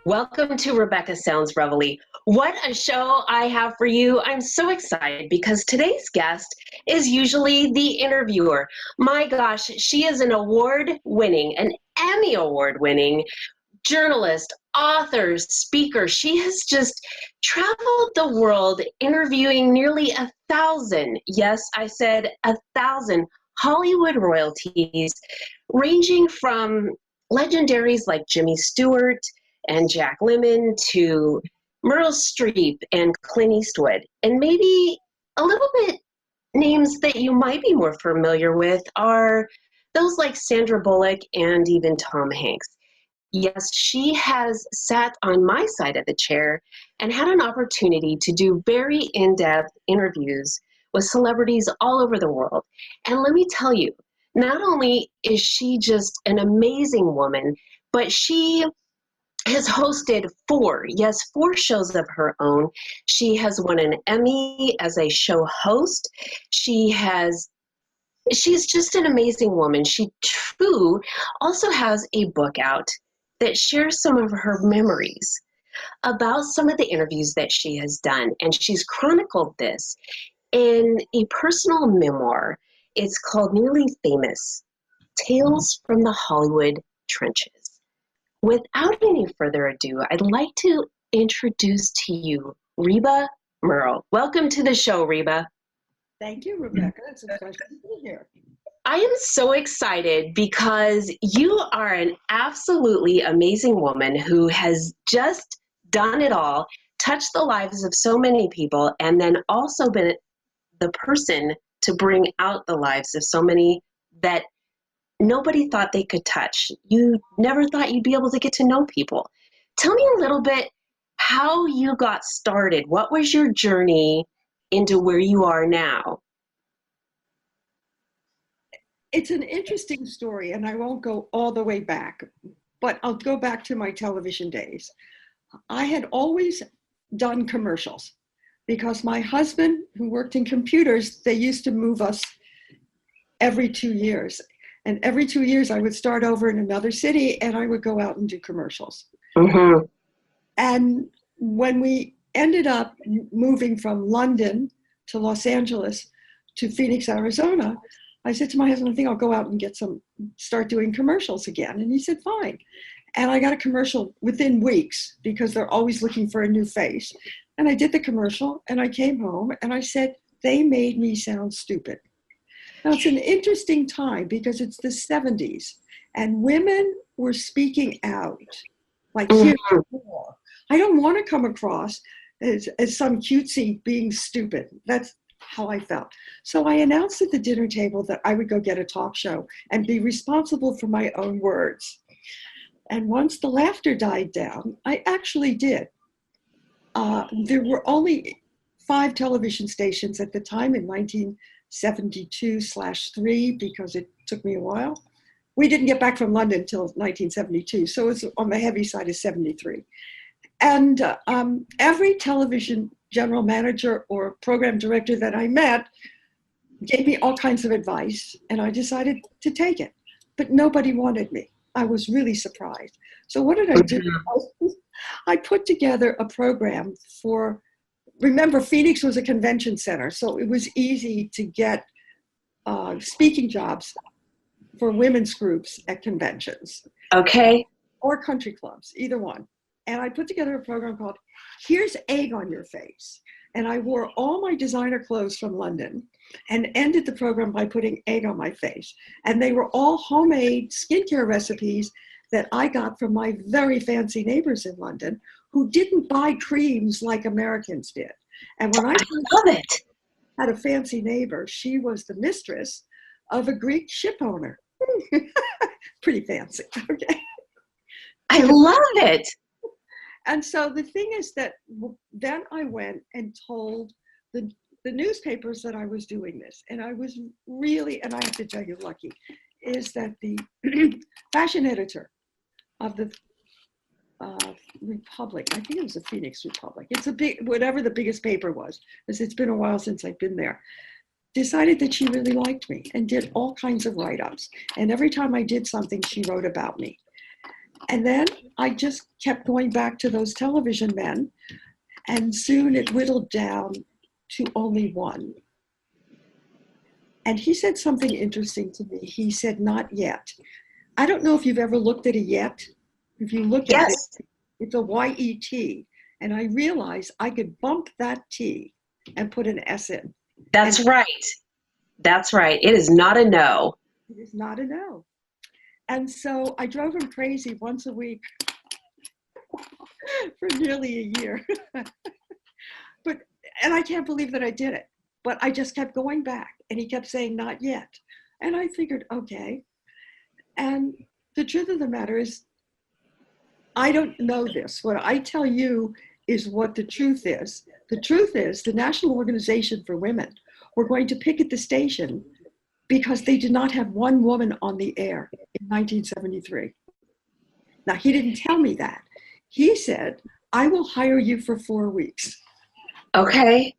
Welcome to Rebecca Sounds Reveille. What a show I have for you. I'm so excited because today's guest is usually the interviewer. My gosh, she is an Emmy award winning journalist, author, speaker. She has just traveled the world interviewing nearly 1,000, yes, I said 1,000 Hollywood royalties, ranging from legendaries like Jimmy Stewart and Jack Lemmon to Meryl Streep and Clint Eastwood, and maybe a little bit names that you might be more familiar with are those like Sandra Bullock and even Tom Hanks. Yes, she has sat on my side of the chair and had an opportunity to do very in-depth interviews with celebrities all over the world. And let me tell you, not only is she just an amazing woman, but she has hosted four shows of her own. She has won an Emmy as a show host. She's just an amazing woman. She too also has a book out that shares some of her memories about some of the interviews that she has done. And she's chronicled this in a personal memoir. It's called Nearly Famous, Tales from the Hollywood Trenches. Without any further ado, I'd like to introduce to you Reba Merrill. Welcome to the show, Reba. Thank you, Rebecca. It's a pleasure to be here. I am so excited because you are an absolutely amazing woman who has just done it all, touched the lives of so many people, and then also been the person to bring out the lives of so many that nobody thought they could touch. You never thought you'd be able to get to know people. Tell me a little bit how you got started. What was your journey into where you are now? It's an interesting story, and I won't go all the way back, but I'll go back to my television days. I had always done commercials because my husband, who worked in computers, they used to move us every 2 years. And every 2 years, I would start over in another city, and I would go out and do commercials. Mm-hmm. And when we ended up moving from London to Los Angeles to Phoenix, Arizona, I said to my husband, I think I'll go out and start doing commercials again. And he said, fine. And I got a commercial within weeks because they're always looking for a new face. And I did the commercial and I came home and I said, they made me sound stupid. Now it's an interesting time because it's the 70s and women were speaking out like, here's more. I don't want to come across as some cutesy being stupid. That's how I felt. So I announced at the dinner table that I would go get a talk show and be responsible for my own words. And once the laughter died down, I actually did. There were only 5 television stations at the time in 1972/3 because it took me a while. We didn't get back from London until 1972, so it's on the heavy side of 73. And every television general manager or program director that I met gave me all kinds of advice, and I decided to take it. But nobody wanted me. I was really surprised. So what did I do? I put together a program remember, Phoenix was a convention center, so it was easy to get speaking jobs for women's groups at conventions. Okay. Or country clubs, either one. And I put together a program called Here's Egg on Your Face. And I wore all my designer clothes from London and ended the program by putting egg on my face. And they were all homemade skincare recipes that I got from my very fancy neighbors in London who didn't buy creams like Americans did. And when I love it. Had a fancy neighbor, she was the mistress of a Greek ship owner. Pretty fancy, okay? I love it. And so the thing is that then I went and told the newspapers that I was doing this. And I was really, and I have to tell you, lucky, is that the fashion editor of the Republic, I think it was the Phoenix Republic, it's whatever the biggest paper was, because it's been a while since I've been there, decided that she really liked me and did all kinds of write-ups. And every time I did something, she wrote about me. And then I just kept going back to those television men, and soon it whittled down to only one. And he said something interesting to me. He said, not yet. I don't know if you've ever looked at a yet. If you look at it, Yes, it's a Y-E-T. And I realized I could bump that T and put an S in. that's And right. That's right. It is not a no. it is not a no. And so I drove him crazy once a week for nearly a year. But, and I can't believe that I did it. But I just kept going back, and he kept saying, not yet. And I figured, okay. And the truth of the matter is, I don't know this. What I tell you is what the truth is. The truth is the National Organization for Women were going to picket the station because they did not have one woman on the air in 1973. Now, he didn't tell me that. He said, I will hire you for 4 weeks, Okay.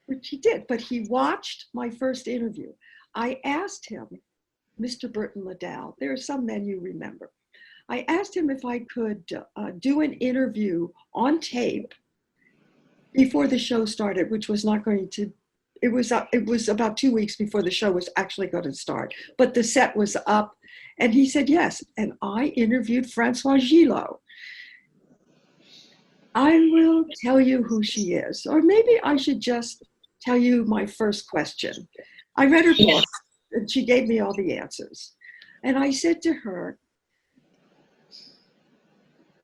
which he did. But he watched my first interview. I asked him, Mr. Burton Liddell, there are some men you remember. I asked him if I could do an interview on tape before the show started, which was not going to, it was about 2 weeks before the show was actually going to start, but the set was up, and he said yes. And I interviewed Francois Gillot. I will tell you who she is, or maybe I should just tell you my first question. I read her book, and she gave me all the answers. And I said to her,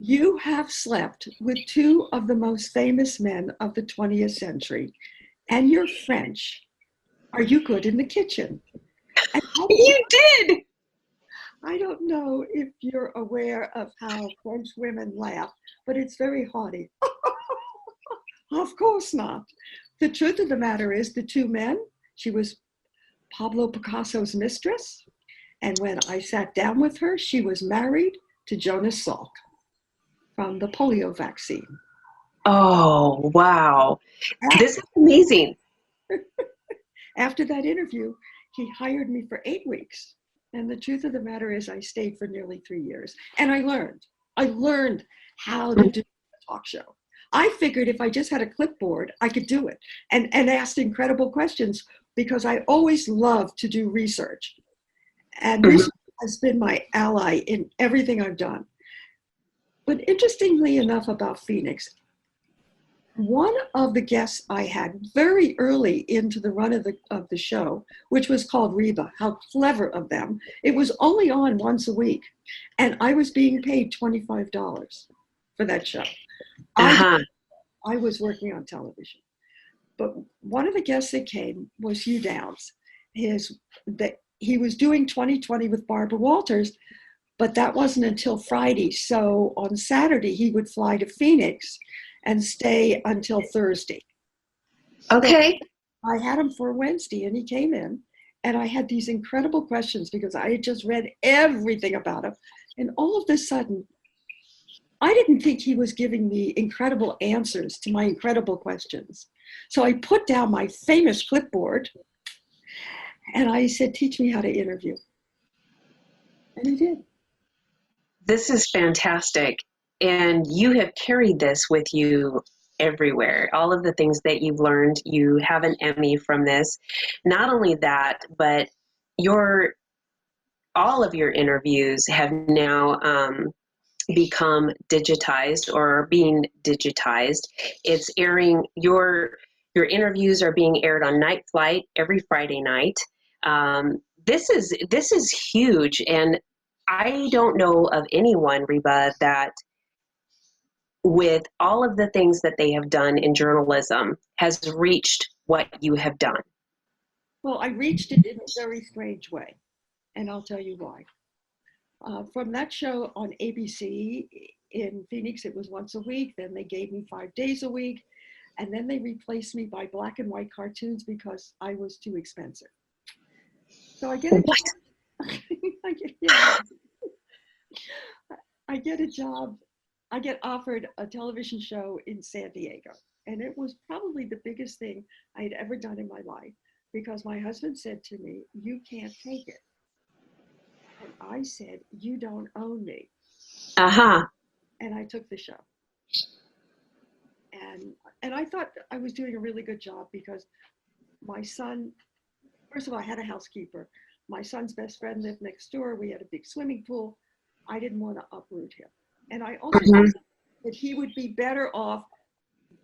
you have slept with two of the most famous men of the 20th century, and you're French. Are you good in the kitchen? And You did. I don't know if you're aware of how French women laugh, but it's very haughty. Of course not. The truth of the matter is, the two men, she was Pablo Picasso's mistress, and when I sat down with her, she was married to Jonas Salk from the polio vaccine. Oh, wow. This is amazing. After that interview, he hired me for 8 weeks. And the truth of the matter is, I stayed for nearly 3 years. And I learned how to do a talk show. I figured if I just had a clipboard, I could do it and asked incredible questions, because I always love to do research. And research has been my ally in everything I've done. But interestingly enough about Phoenix, one of the guests I had very early into the run of the show, which was called Reba, how clever of them. It was only on once a week, and I was being paid $25 for that show. Uh-huh. I was working on television. But one of the guests that came was Hugh Downs. He was doing 2020 with Barbara Walters, but that wasn't until Friday. So on Saturday, he would fly to Phoenix and stay until Thursday. Okay. So I had him for Wednesday, and he came in, and I had these incredible questions because I had just read everything about him. And all of a sudden, I didn't think he was giving me incredible answers to my incredible questions. So I put down my famous clipboard, and I said, teach me how to interview. And he did. This is fantastic. And you have carried this with you everywhere. All of the things that you've learned, you have an Emmy from this. Not only that, but all of your interviews have now become digitized or are being digitized. It's airing, your interviews are being aired on Night Flight every Friday night. This is huge, and I don't know of anyone, Reba, that with all of the things that they have done in journalism has reached what you have done. Well, I reached it in a very strange way, and I'll tell you why. From that show on ABC in Phoenix, it was once a week. Then they gave me 5 days a week. And then they replaced me by black and white cartoons because I was too expensive. So I get a job. I get a job. I get offered a television show in San Diego. And it was probably the biggest thing I had ever done in my life, because my husband said to me, you can't take it. And I said, you don't own me. Uh-huh. And I took the show. And I thought I was doing a really good job because my son, first of all, I had a housekeeper. My son's best friend lived next door. We had a big swimming pool. I didn't want to uproot him. And I also thought that he would be better off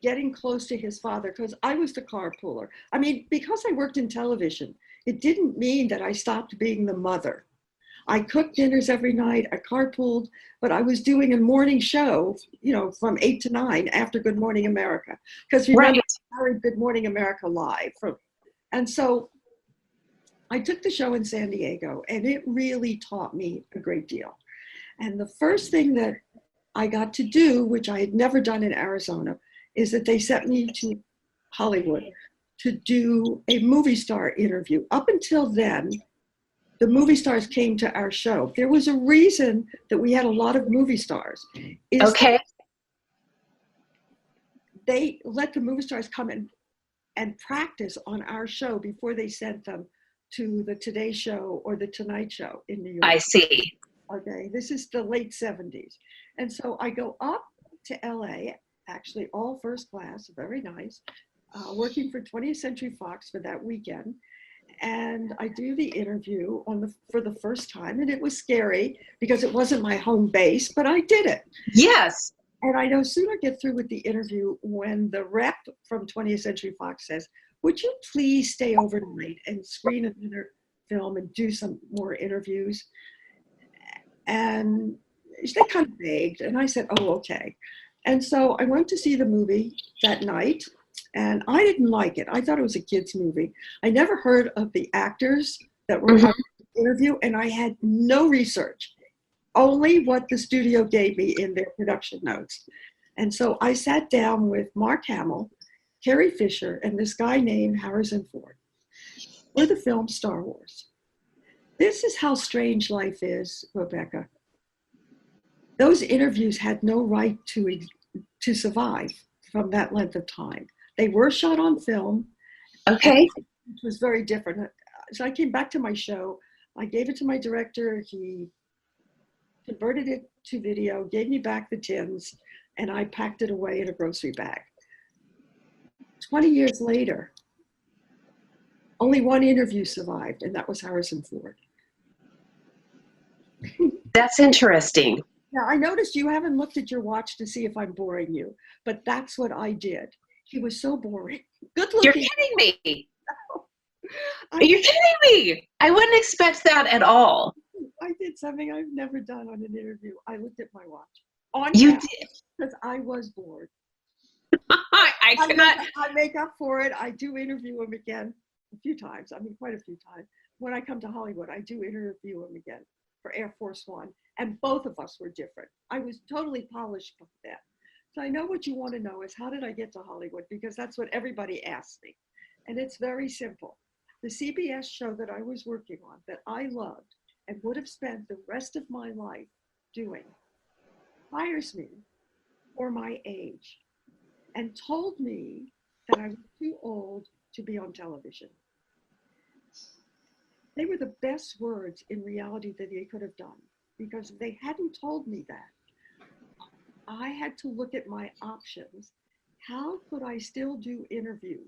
getting close to his father because I was the carpooler. I mean, because I worked in television, it didn't mean that I stopped being the mother. I cooked dinners every night, I carpooled, but I was doing a morning show, from 8 to 9 after Good Morning America. Because remember, I carried Good Morning America live. And so I took the show in San Diego, and it really taught me a great deal. And the first thing that I got to do, which I had never done in Arizona, is that they sent me to Hollywood to do a movie star interview. Up until then, the movie stars came to our show. There was a reason that we had a lot of movie stars. Okay. They let the movie stars come in and practice on our show before they sent them to the Today Show or the Tonight Show in New York. I see. Okay, this is the late 70s. And so I go up to LA, actually all first class, very nice, working for 20th Century Fox for that weekend. And I do the interview for the first time, and it was scary because it wasn't my home base, but I did it. Yes. And I no sooner get through with the interview when the rep from 20th Century Fox says, "Would you please stay overnight and screen another film and do some more interviews?" And they kind of begged, and I said, "Oh, okay." And so I went to see the movie that night. And I didn't like it. I thought it was a kid's movie. I never heard of the actors that were on the interview, and I had no research, only what the studio gave me in their production notes. And so I sat down with Mark Hamill, Carrie Fisher, and this guy named Harrison Ford for the film Star Wars. This is how strange life is, Rebecca. Those interviews had no right to survive from that length of time. They were shot on film. Okay. Which was very different. So I came back to my show. I gave it to my director. He converted it to video, gave me back the tins, and I packed it away in a grocery bag. 20 years later, only one interview survived, and that was Harrison Ford. That's interesting. Now, I noticed you haven't looked at your watch to see if I'm boring you, but that's what I did. He was so boring. Good looking. You're kidding me. You're kidding me. I wouldn't expect that at all. I did something I've never done on an interview. I looked at my watch. You did? Because I was bored. I cannot. I make up for it. I do interview him again a few times. I mean, quite a few times. When I come to Hollywood, I do interview him again for Air Force One. And both of us were different. I was totally polished for that. So I know what you want to know is how did I get to Hollywood? Because that's what everybody asks me. And it's very simple. The CBS show that I was working on that I loved and would have spent the rest of my life doing hires me for my age and told me that I was too old to be on television. They were the best words in reality that they could have done because if they hadn't told me that, I had to look at my options. How could I still do interviews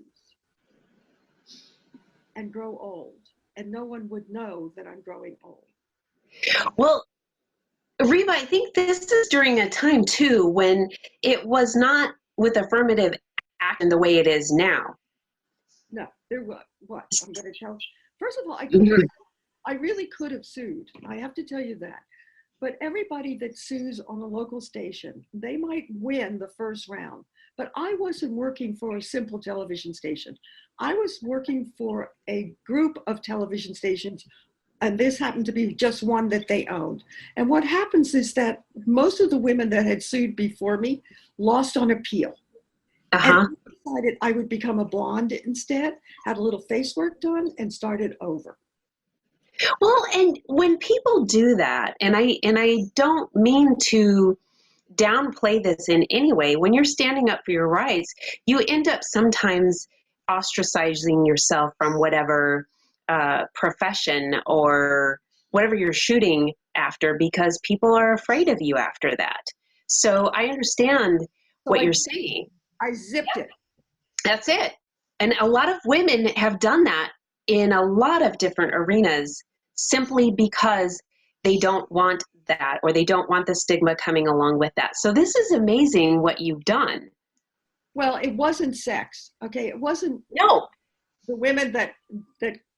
and grow old? And no one would know that I'm growing old. Well, Reba, I think this is during a time too when it was not with affirmative action the way it is now. No, there was. What? I'm going to tell. First of all, I really could have sued. I have to tell you that. But everybody that sues on a local station, they might win the first round. But I wasn't working for a simple television station. I was working for a group of television stations, and this happened to be just one that they owned. And what happens is that most of the women that had sued before me lost on appeal. And I decided I would become a blonde instead, had a little face work done, and started over. Well, and when people do that, and I don't mean to downplay this in any way, when you're standing up for your rights, you end up sometimes ostracizing yourself from whatever profession or whatever you're shooting after because people are afraid of you after that. So I understand So what you're saying. I zipped it. That's it. And a lot of women have done that in a lot of different arenas simply because they don't want that, or they don't want the stigma coming along with that. So this is amazing what you've done. Well, it wasn't sex. Okay. It wasn't No. the women that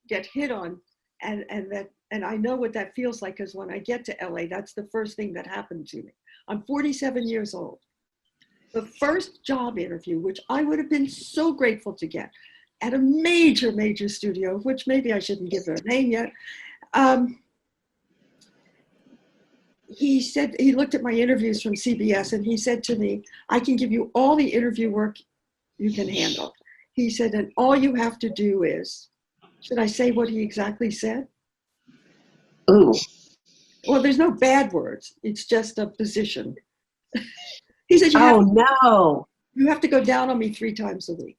get hit on, and I know what that feels like, because when I get to LA, that's the first thing that happened to me. I'm 47 years old. The first job interview, which I would have been so grateful to get at a major, major studio, which maybe I shouldn't give their name yet. He said, he looked at my interviews from CBS and he said to me, I can give you all the interview work you can handle. He said, and all you have to do is, should I say what he exactly said? Ooh. Well, there's no bad words. It's just a position. He said, no. You have to go down on me 3 times a week.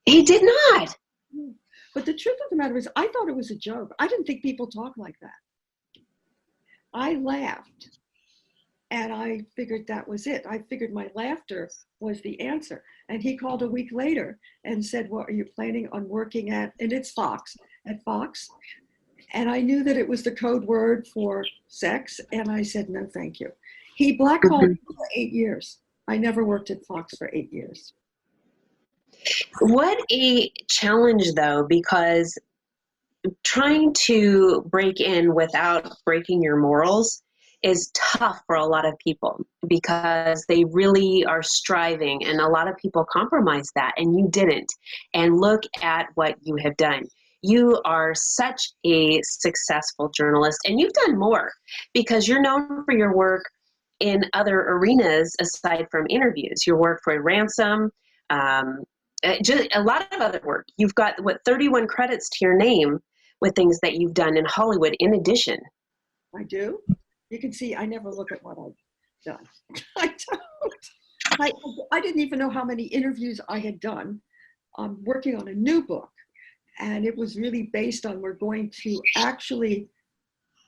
He did not. But the truth of the matter is, I thought it was a joke. I didn't think people talk like that. I laughed. And I figured that was it. I figured my laughter was the answer. And he called a week later and said, well, are you planning on working at, and it's Fox, at Fox? And I knew that it was the code word for sex. And I said, no, thank you. He blackballed me for 8 years. I never worked at Fox for 8 years. What a challenge, though, because trying to break in without breaking your morals is tough for a lot of people because they really are striving, and a lot of people compromise that, and you didn't. And look at what you have done. You are such a successful journalist, and you've done more because you're known for your work in other arenas aside from interviews. Your work for Ransom, just a lot of other work. You've got, 31 credits to your name with things that you've done in Hollywood in addition. I do. You can see I never look at what I've done. I don't. I didn't even know how many interviews I had done. I'm working on a new book, and it was really based on, we're going to actually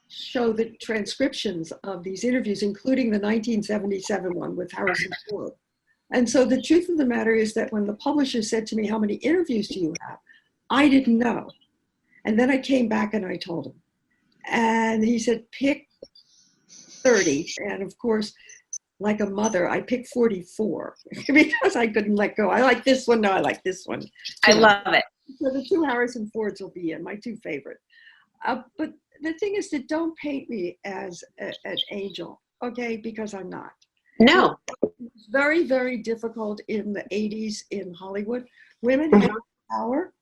show the transcriptions of these interviews, including the 1977 one with Harrison Ford. And so the truth of the matter is that when the publisher said to me, how many interviews do you have? I didn't know. And then I came back and I told him. And he said, pick 30. And of course, like a mother, I picked 44 because I couldn't let go. I like this one. No, I like this one. I love it. So the 2 Harrison Fords will be in, my 2 favorite. But the thing is that don't paint me as an angel, okay? Because I'm not. No. It's very, very difficult in the 80s in Hollywood. Women had power,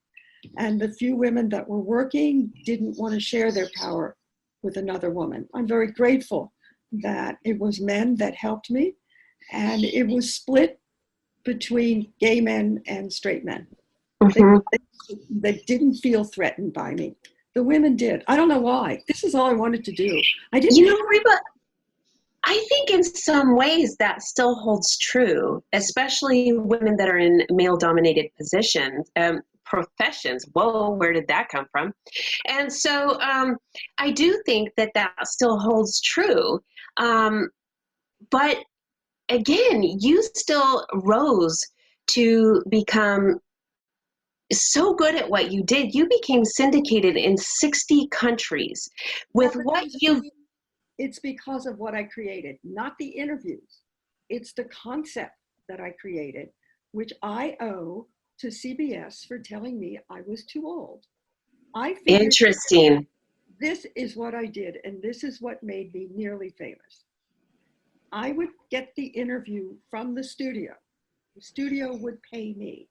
and the few women that were working didn't want to share their power with another woman. I'm very grateful that it was men that helped me, and it was split between gay men and straight men. They didn't feel threatened by me. The women did. I don't know why. This is all I wanted to do. I didn't. You know, Reba, I think in some ways that still holds true, especially women that are in male-dominated positions, professions. Whoa, where did that come from? And so I do think that that still holds true. But again, you still rose to become so good at what you did. You became syndicated in 60 countries with what you... It's because of what I created, not the interviews. It's the concept that I created, which I owe to CBS for telling me I was too old. I figured Interesting. This is what I did, and this is what made me nearly famous. I would get the interview from the studio. The studio would pay me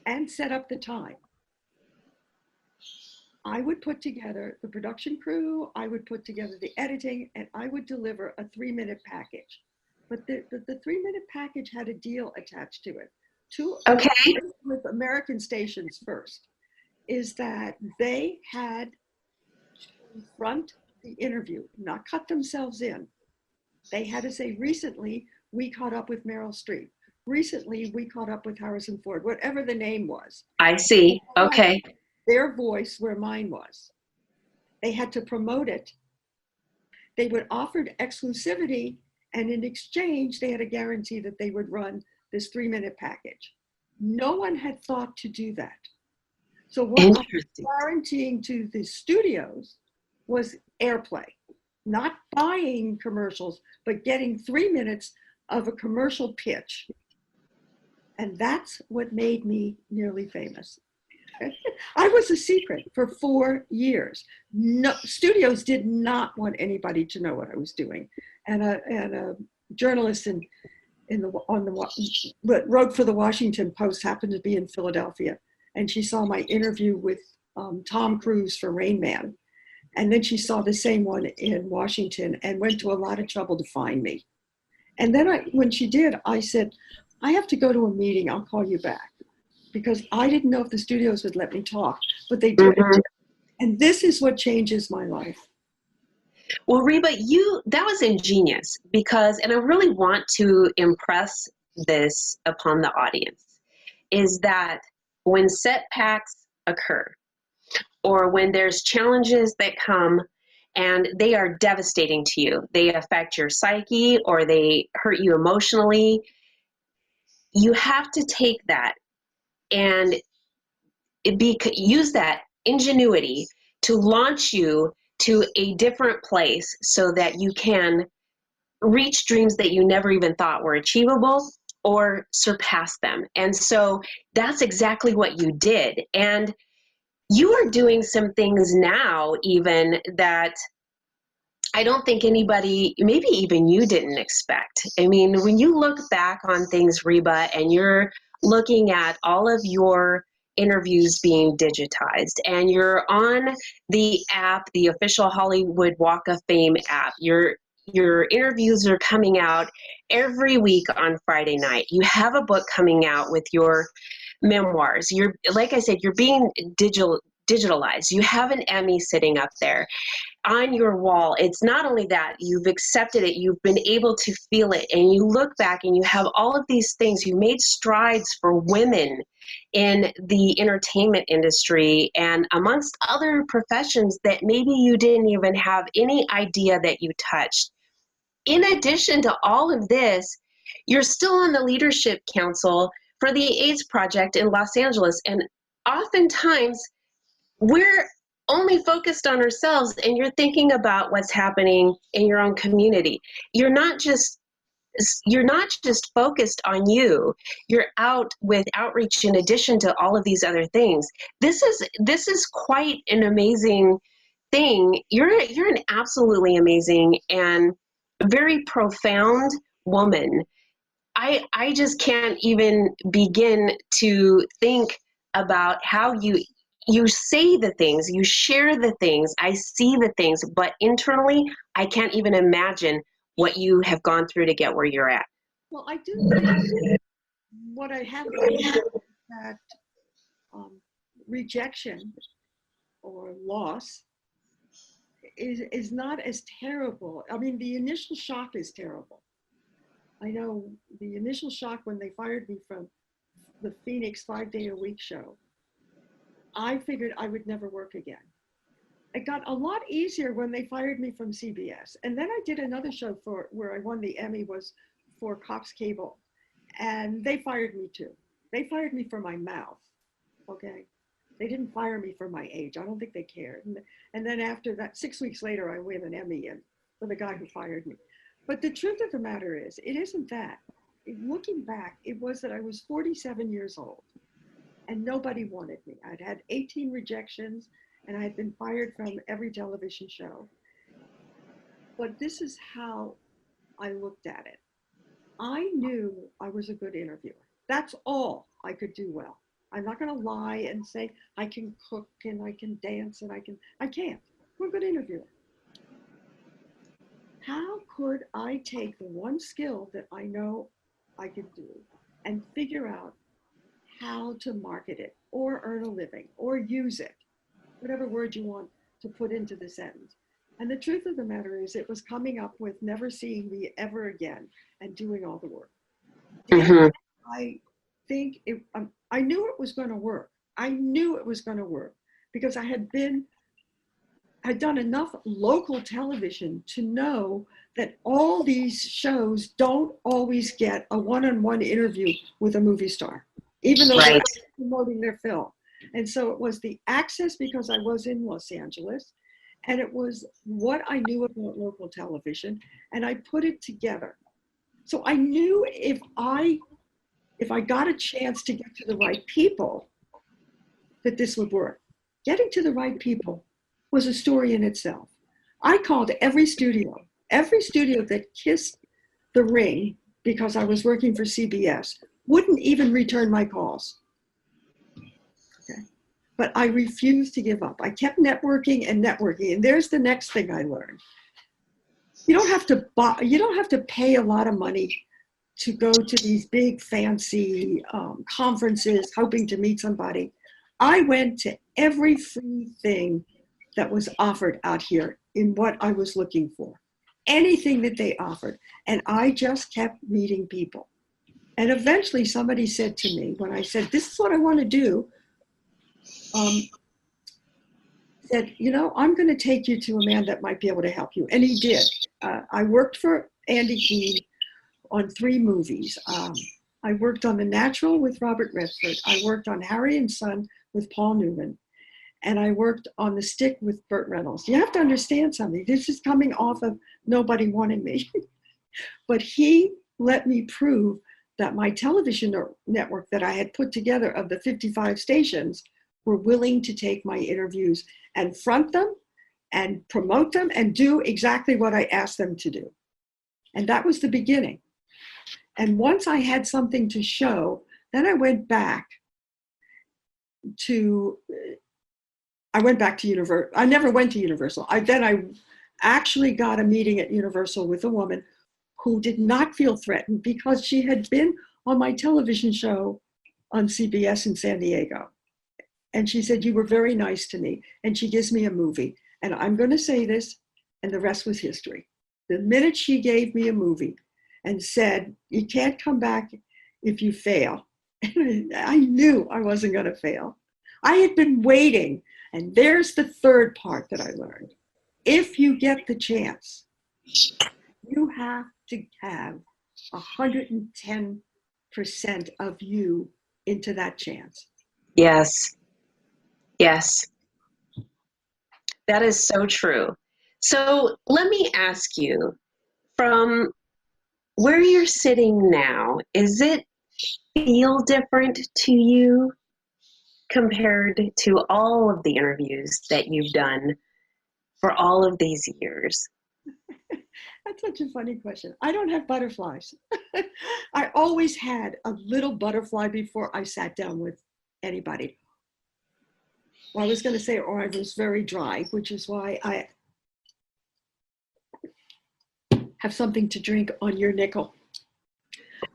and set up the time. I would put together the production crew, I would put together the editing, and I would deliver a 3-minute package. But the 3-minute package had a deal attached to it. Okay. With American stations first, is that they had to front the interview, not cut themselves in. They had to say, recently, we caught up with Meryl Streep. Recently, we caught up with Harrison Ford, whatever the name was. I see. Okay. Their voice where mine was. They had to promote it. they would offer exclusivity, and in exchange, they had a guarantee that they would run this 3-minute package. No one had thought to do that. So what I was guaranteeing to the studios was airplay, not buying commercials, but getting 3 minutes of a commercial pitch. And that's what made me nearly famous. I was a secret for 4 years. No, studios did not want anybody to know what I was doing. And a journalist that wrote for the Washington Post happened to be in Philadelphia, and she saw my interview with Tom Cruise for Rain Man. And then she saw the same one in Washington and went to a lot of trouble to find me. And then when she did, I said, I have to go to a meeting. I'll call you back. Because I didn't know if the studios would let me talk, but they did. Mm-hmm. And this is what changes my life. Well, Reba, that was ingenious because, and I really want to impress this upon the audience, is that when setbacks occur or when there's challenges that come and they are devastating to you, they affect your psyche or they hurt you emotionally, you have to take that and use that ingenuity to launch you to a different place so that you can reach dreams that you never even thought were achievable or surpass them. And so that's exactly what you did. And you are doing some things now even that I don't think anybody, maybe even you, didn't expect. I mean, when you look back on things, Reba, and you're looking at all of your interviews being digitized and you're on the app, the official Hollywood Walk of Fame app, your interviews are coming out every week on Friday night. You have a book coming out with your memoirs. You're, like I said, you're being digitalized. You have an Emmy sitting up there on your wall. It's not only that, you've accepted it, you've been able to feel it, and you look back and you have all of these things. You made strides for women in the entertainment industry and amongst other professions that maybe you didn't even have any idea that you touched. In addition to all of this, you're still on the leadership council for the AIDS Project in Los Angeles, and oftentimes we're only focused on ourselves and you're thinking about what's happening in your own community. You're not just focused on you. You're out with outreach in addition to all of these other things. This is quite an amazing thing. You're an absolutely amazing and very profound woman. I just can't even begin to think about how you say the things, you share the things, I see the things, but internally, I can't even imagine what you have gone through to get where you're at. Well, I do think what I have is that rejection or loss is not as terrible. I mean, the initial shock is terrible. I know the initial shock when they fired me from the Phoenix 5-day-a-week show, I figured I would never work again. It got a lot easier when they fired me from CBS. And then I did another show where I won the Emmy was for Cox Cable. And they fired me too. They fired me for my mouth, okay? They didn't fire me for my age. I don't think they cared. And then after that, 6 weeks later, I win an Emmy for the guy who fired me. But the truth of the matter is, it isn't that. Looking back, it was that I was 47 years old and nobody wanted me. I'd had 18 rejections and I had been fired from every television show. But this is how I looked at it. I knew I was a good interviewer. That's all I could do well. I'm not going to lie and say I can cook and I can dance and I can't. I'm a good interviewer. How could I take the one skill that I know I could do and figure out how to market it or earn a living or use it, whatever word you want to put into the sentence. And the truth of the matter is it was coming up with never seeing me ever again and doing all the work. Mm-hmm. I think I knew it was going to work. I knew it was going to work because I had been had done enough local television to know that all these shows don't always get a one-on-one interview with a movie star, even though they're Right. promoting their film. And so it was the access, because I was in Los Angeles, and it was what I knew about local television, and I put it together. So I knew if I got a chance to get to the right people, that this would work. Getting to the right people was a story in itself. I called every studio that kissed the ring, because I was working for CBS, wouldn't even return my calls. Okay. But I refused to give up. I kept networking and networking. And there's the next thing I learned. You don't have to pay a lot of money to go to these big fancy conferences hoping to meet somebody. I went to every free thing that was offered out here in what I was looking for, anything that they offered. And I just kept meeting people. And eventually somebody said to me, when I said, this is what I want to do, said, I'm going to take you to a man that might be able to help you. And he did. I worked for Andy Keene on 3 movies. I worked on The Natural with Robert Redford. I worked on Harry and Son with Paul Newman. And I worked on The Stick with Burt Reynolds. You have to understand something. This is coming off of nobody wanting me. But he let me prove that my television network that I had put together of the 55 stations were willing to take my interviews and front them and promote them and do exactly what I asked them to do. And that was the beginning. And once I had something to show, then I went back to Universal. I never went to Universal. I actually got a meeting at Universal with a woman who did not feel threatened, because she had been on my television show on CBS in San Diego. And she said, you were very nice to me. And she gives me a movie. And I'm going to say this, and the rest was history. The minute she gave me a movie and said, you can't come back if you fail, I knew I wasn't going to fail. I had been waiting. And there's the third part that I learned. If you get the chance, you have to have 110% of you into that chance. Yes. Yes. That is so true. So let me ask you, from where you're sitting now, is it feel different to you compared to all of the interviews that you've done for all of these years? That's such a funny question. I don't have butterflies. I always had a little butterfly before I sat down with anybody. Well, I was going to say, or I was very dry, which is why I have something to drink on your nickel.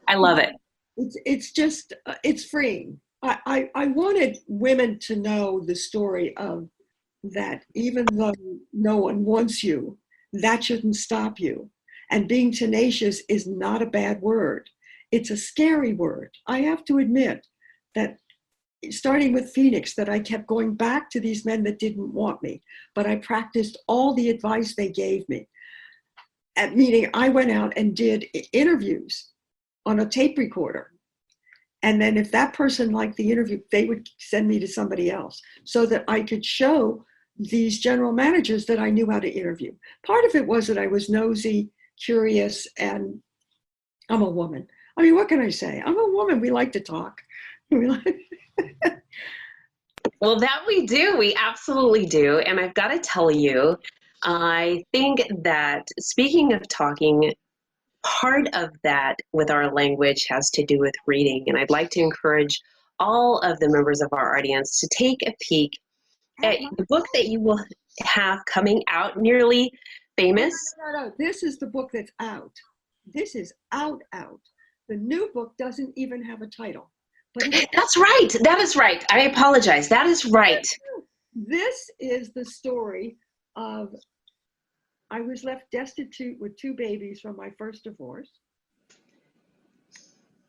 I love it. It's just, it's freeing. I wanted women to know the story of that even though no one wants you, that shouldn't stop you. And being tenacious is not a bad word. It's a scary word. I have to admit that starting with Phoenix, that I kept going back to these men that didn't want me, but I practiced all the advice they gave me. Meaning I went out and did interviews on a tape recorder. And then if that person liked the interview, they would send me to somebody else so that I could show these general managers that I knew how to interview. Part of it was that I was nosy, curious, and I'm a woman. I mean, what can I say? I'm a woman. We like to talk. Well, that we do. We absolutely do. And I've got to tell you, I think that speaking of talking, part of that with our language has to do with reading. And I'd like to encourage all of the members of our audience to take a peek at the book that you will have coming out, Nearly Famous. No. This is the book that's out. This is out. The new book doesn't even have a title. But that's right. That is right. I apologize. That is right. This is the story of, I was left destitute with 2 babies from my first divorce.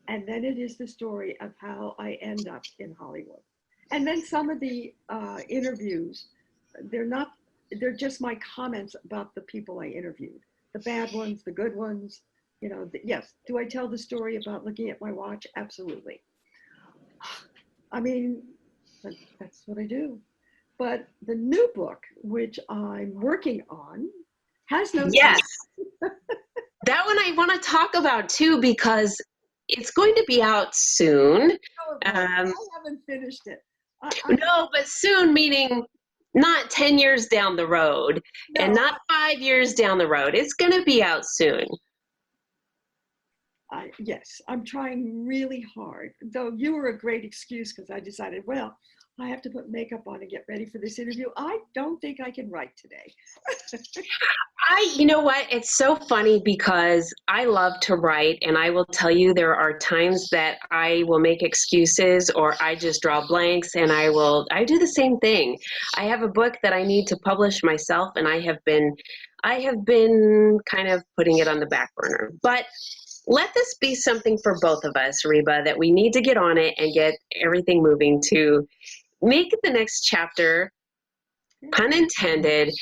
And then it is the story of how I end up in Hollywood. And then some of the interviews, they're not they're just my comments about the people I interviewed, the bad ones, the good ones. You know, yes. Do I tell the story about looking at my watch? Absolutely. I mean, that's what I do. But the new book, which I'm working on, has no Yes, title. that one I want to talk about too, because it's going to be out soon. I haven't finished it. No, but soon meaning not 10 years down the road and No, not 5 years down the road. It's going to be out soon. yes, I'm trying really hard. Though you were a great excuse because I decided, well, I have to put makeup on and get ready for this interview. I don't think I can write today. You know what? It's so funny because I love to write, and I will tell you there are times that I will make excuses or I just draw blanks, and I do the same thing. I have a book that I need to publish myself, and I have been kind of putting it on the back burner. But let this be something for both of us, Reba, that we need to get on it and get everything moving to make the next chapter, pun intended,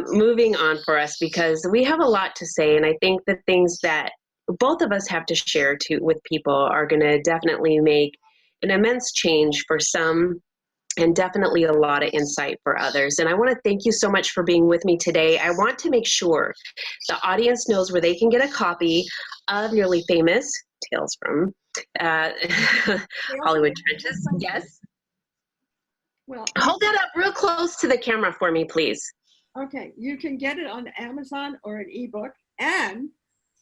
moving on for us, because we have a lot to say. And I think the things that both of us have to share with people are going to definitely make an immense change for some, and definitely a lot of insight for others. And I want to thank you so much for being with me today. I want to make sure the audience knows where they can get a copy of Nearly Famous, Tales from Hollywood Trenches. Yes. Well, Hold that up real close to the camera for me, please. okay, you can get it on Amazon or an ebook. And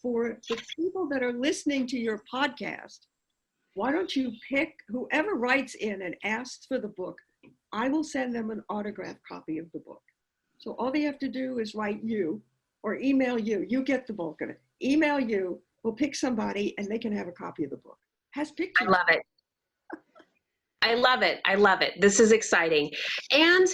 for the people that are listening to your podcast, why don't you pick whoever writes in and asks for the book? I will send them an autographed copy of the book. So all they have to do is write you or email you. You get the bulk of it. Email you, we'll pick somebody, and they can have a copy of the book. Has pictures. I love it. I love it. I love it. This is exciting. And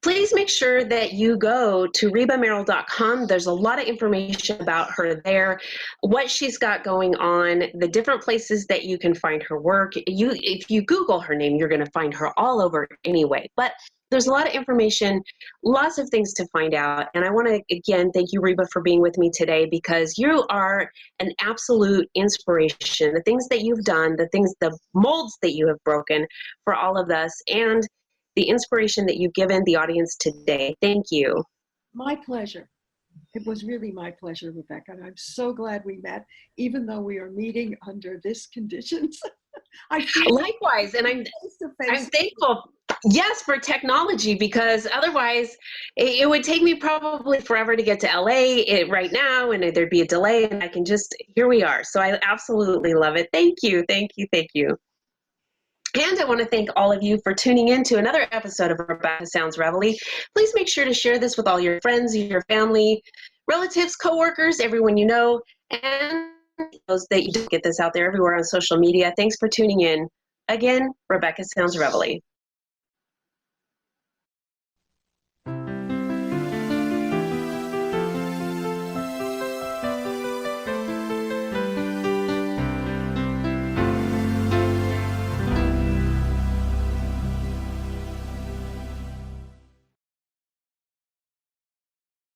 please make sure that you go to rebamerrill.com. There's a lot of information about her there, what she's got going on, the different places that you can find her work. If you Google her name, you're going to find her all over anyway. But there's a lot of information, lots of things to find out. And I want to, again, thank you, Reba, for being with me today, because you are an absolute inspiration. The things that you've done, the molds that you have broken for all of us, and the inspiration that you've given the audience today. Thank you. My pleasure. It was really my pleasure, Rebecca. And I'm so glad we met, even though we are meeting under this conditions. Likewise, and I'm thankful, yes, for technology, because otherwise it would take me probably forever to get to LA right now, and there'd be a delay, and here we are. So I absolutely love it. Thank you, thank you, thank you. And I want to thank all of you for tuning in to another episode of Rebecca Sounds Reveille. Please make sure to share this with all your friends, your family, relatives, coworkers, everyone you know, and those that you do get this out there everywhere on social media. Thanks for tuning in. Again, Rebecca Sounds Reveille.